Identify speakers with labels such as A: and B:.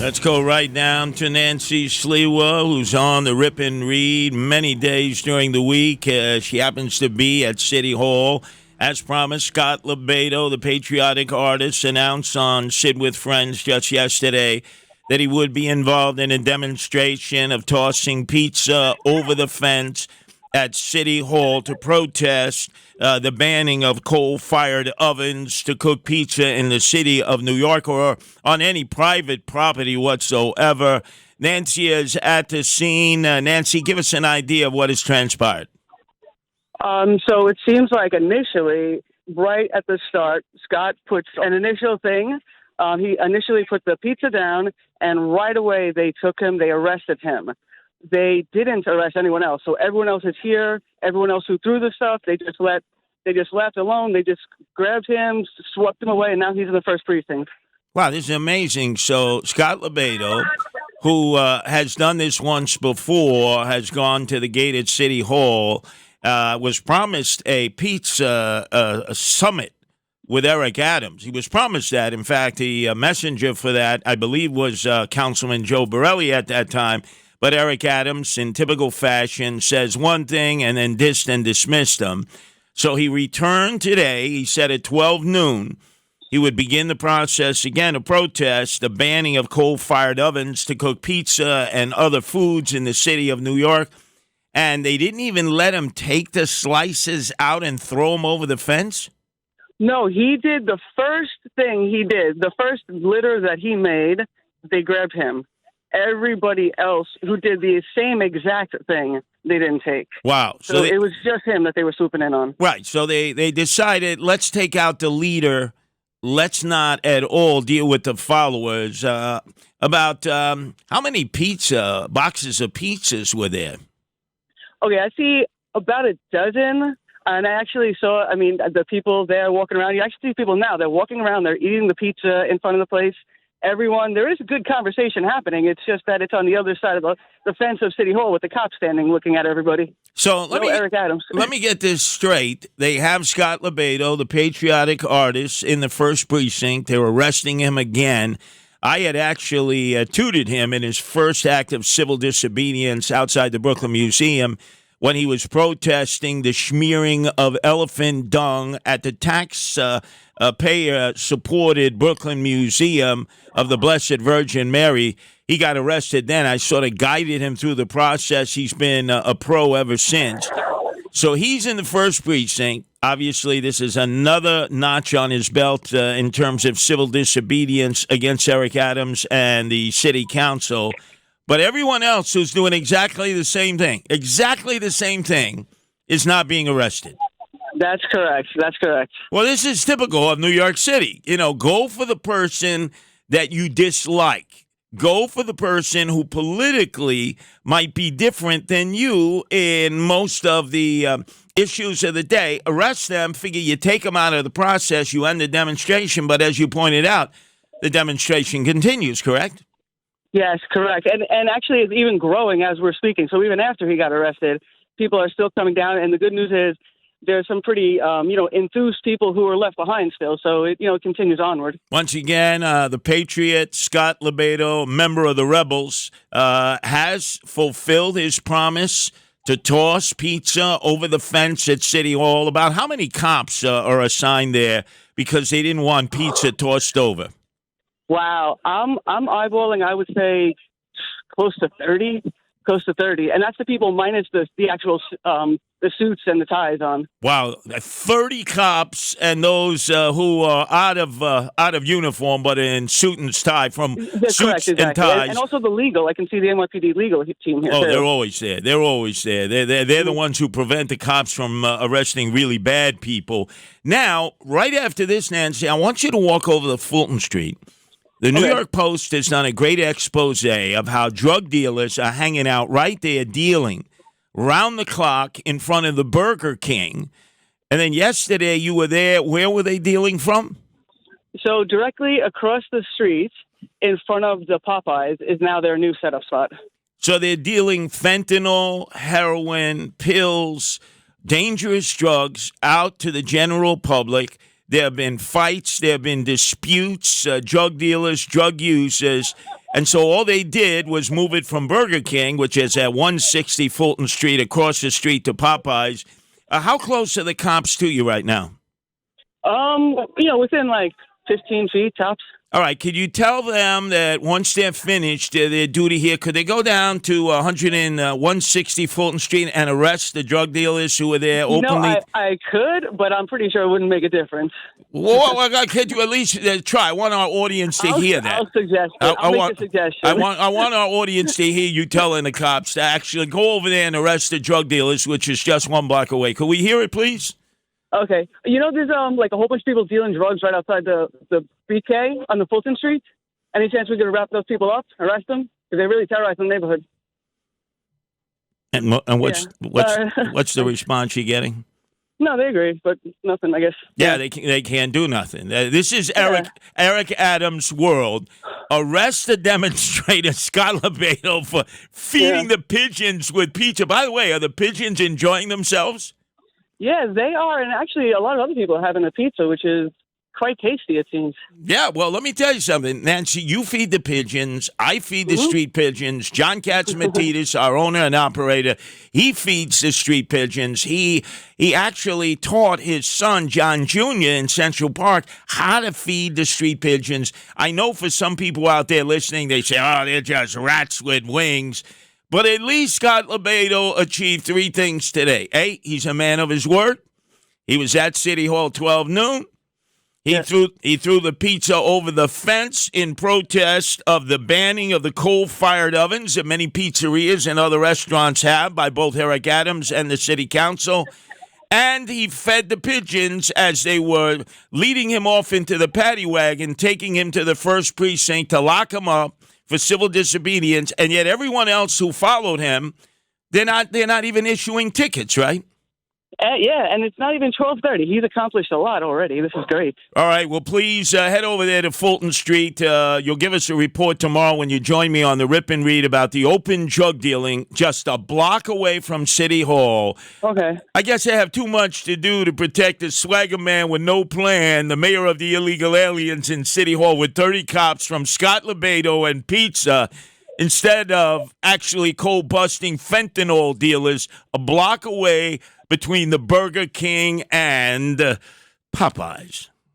A: Let's go right down to Nancy Sliwa, who's on the Rip and Read many days during the week. She happens to be at City Hall. As promised, Scott Lebedo, the patriotic artist, announced on Sid with Friends just yesterday that he would be involved in a demonstration of tossing pizza over the fence at City Hall to protest the banning of coal-fired ovens to cook pizza in the city of New York or on any private property whatsoever. Nancy is at the scene. Nancy, give us an idea of what has transpired.
B: So it seems like initially, right at the start, Scott puts an initial thing. He initially put the pizza down, and right away they arrested him. They didn't arrest anyone else. So everyone else is here. Everyone else who threw the stuff, they just left alone. They just grabbed him, swept him away, and now he's in the first precinct.
A: Wow, this is amazing. So Scott Lebedo, who has done this once before, has gone to the gate at City Hall, was promised a pizza summit with Eric Adams. He was promised that. In fact, the messenger for that, I believe, was Councilman Joe Borelli at that time. But Eric Adams, in typical fashion, says one thing and then dissed and dismissed them. So he returned today. He said at 12 noon he would begin the process again to protest the banning of coal-fired ovens to cook pizza and other foods in the city of New York. And they didn't even let him take the slices out and throw them over the fence?
B: No, he did the first thing he did. The first litter that he made, they grabbed him. Everybody else who did the same exact thing, they didn't take.
A: Wow.
B: So it was just him that they were swooping in on.
A: Right. So they decided, let's take out the leader. Let's not at all deal with the followers. About how many boxes of pizzas were there?
B: Okay, I see about a dozen. And I actually saw, the people there walking around. You actually see people now. They're walking around. They're eating the pizza in front of the place. There is a good conversation happening. It's just that it's on the other side of the fence of City Hall with the cops standing looking at everybody.
A: So
B: Eric Adams.
A: Let me get this straight. They have Scott Lebedo, the patriotic artist, in the first precinct. They're arresting him again. I had actually tutored him in his first act of civil disobedience outside the Brooklyn Museum when he was protesting the smearing of elephant dung at the taxpayer-supported Brooklyn Museum of the Blessed Virgin Mary. He got arrested then. I sort of guided him through the process. He's been a pro ever since. So he's in the first precinct. Obviously, this is another notch on his belt in terms of civil disobedience against Eric Adams and the city council. But everyone else who's doing exactly the same thing, is not being arrested.
B: That's correct.
A: Well, this is typical of New York City. Go for the person that you dislike. Go for the person who politically might be different than you in most of the issues of the day. Arrest them, figure you take them out of the process, you end the demonstration. But as you pointed out, the demonstration continues, correct?
B: Yes, correct. And actually it's even growing as we're speaking. So even after he got arrested, people are still coming down. And the good news is there's some pretty, enthused people who are left behind still. So it continues onward.
A: Once again, the Patriot, Scott Lebedo, member of the Rebels, has fulfilled his promise to toss pizza over the fence at City Hall. About how many cops are assigned there because they didn't want pizza tossed over?
B: Wow. I'm eyeballing, I would say, close to 30. And that's the people minus the actual the suits and the ties on.
A: Wow, 30 cops and those who are out of uniform but in suit and tie from
B: That's
A: suits
B: correct, exactly.
A: and ties.
B: And also the legal. I can see the NYPD legal team here.
A: Oh,
B: too.
A: they're always there. They're the ones who prevent the cops from arresting really bad people. Now, right after this, Nancy, I want you to walk over to Fulton Street. The New York Post has done a great expose of how drug dealers are hanging out right there dealing round the clock in front of the Burger King. And then yesterday you were there. Where were they dealing from?
B: So directly across the street in front of the Popeyes is now their new setup spot.
A: So they're dealing fentanyl, heroin, pills, dangerous drugs out to the general public. There have been fights. There have been disputes, drug dealers, drug users. And so all they did was move it from Burger King, which is at 160 Fulton Street, across the street to Popeyes. How close are the cops to you right now?
B: Within like 15 feet tops.
A: All right. Could you tell them that once they're finished their duty here, could they go down to 160 Fulton Street and arrest the drug dealers who were there openly?
B: I could, but I'm pretty sure it wouldn't make a difference.
A: Well, could you at least try? I want our audience to hear that.
B: I'll suggest it. I'll make a suggestion.
A: I want our audience to hear you telling the cops to actually go over there and arrest the drug dealers, which is just 1 block away. Could we hear it, please?
B: Okay. There's like a whole bunch of people dealing drugs right outside the BK on the Fulton Street. Any chance we could wrap those people up, arrest them? Because they really terrorize the neighborhood.
A: And what's the response you're getting?
B: No, they agree, but nothing, I guess.
A: Yeah, they can't do nothing. This is Eric Adams' world. Arrest the demonstrator, Scott Lebedo, for feeding the pigeons with pizza. By the way, are the pigeons enjoying themselves?
B: Yeah, they are, and actually a lot of other people are having the pizza, which is quite tasty, it seems.
A: Yeah, well, let me tell you something, Nancy. You feed the pigeons. I feed the street pigeons. John Katzmatidis, our owner and operator, he feeds the street pigeons. He actually taught his son, John Jr., in Central Park, how to feed the street pigeons. I know for some people out there listening, they say, oh, they're just rats with wings. But at least Scott Lebedo achieved 3 things today. A, he's a man of his word. He was at City Hall 12 noon. He threw the pizza over the fence in protest of the banning of the coal-fired ovens that many pizzerias and other restaurants have by both Eric Adams and the city council. And he fed the pigeons as they were leading him off into the paddy wagon, taking him to the first precinct to lock him up for civil disobedience. And yet everyone else who followed him, they're not even issuing tickets, right?
B: Yeah, and it's not even 12:30. He's accomplished a lot already. This is great.
A: All right, well, please head over there to Fulton Street. You'll give us a report tomorrow when you join me on the Rip and Read about the open drug dealing just a block away from City Hall.
B: Okay.
A: I guess I have too much to do to protect the swagger man with no plan, the mayor of the illegal aliens in City Hall with 30 cops from Scott Lebedo and pizza, instead of actually cold-busting fentanyl dealers a block away between the Burger King and Popeyes.